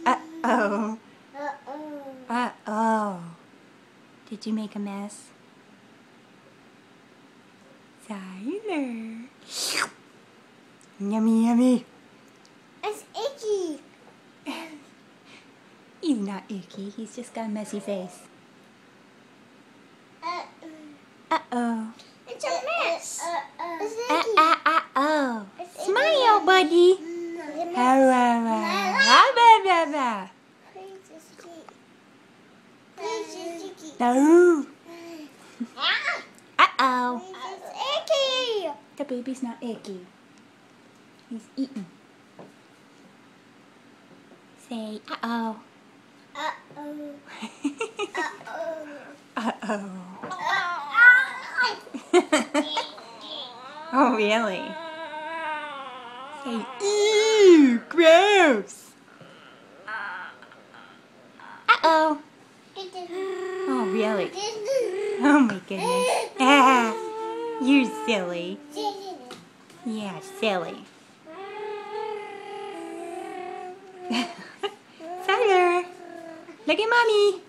Uh-oh. Uh-oh. Did you make a mess? Tyler. Yummy, yummy. It's icky. He's not icky. He's just got a messy face. Uh-oh. It's a mess. It's icky. Uh-oh. Smile, buddy. It's a Ah, mess. ah, ah. Ah, bah, bah, bah. Please, it's icky. Please, it's icky. No. Uh-oh. It's icky. The baby's not icky. He's eating. Say, uh-oh. Uh-oh. Uh-oh. Uh-oh. Oh, really? Say, ew, gross. Uh-oh. Oh, really? Oh, my goodness. Ah, you're silly. Yeah, silly. Tyler, look at mommy.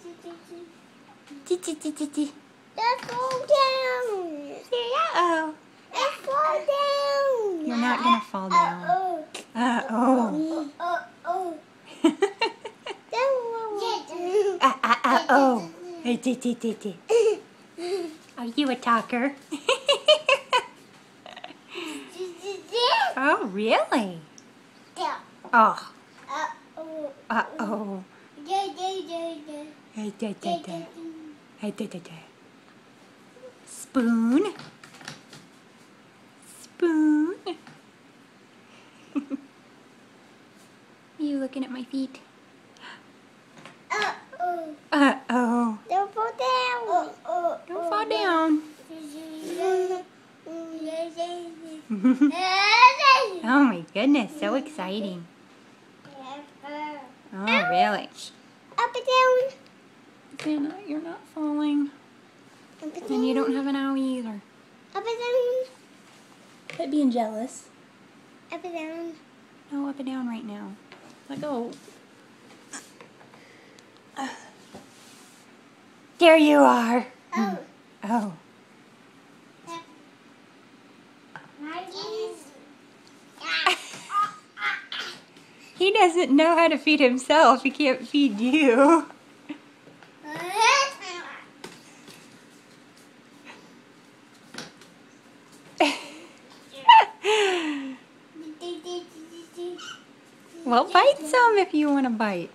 Let's fall down. Say, uh-oh. Let's fall down. You're not gonna fall down. Uh-oh. Uh-oh. Uh-oh. Are you a talker? Oh, really? Oh. Uh-oh. Spoon. Spoon. You looking at my feet? Uh-oh. Don't fall down. Don't fall down. Oh my goodness, so exciting. Oh, really? Up and down. You're not falling. Up and down. And you don't have an owie either. Up and down. Quit being jealous. Up and down. No, up and down right now. Let go. There you are. Oh. Oh. He doesn't know how to feed himself. He can't feed you. Well, bite some if you want to bite.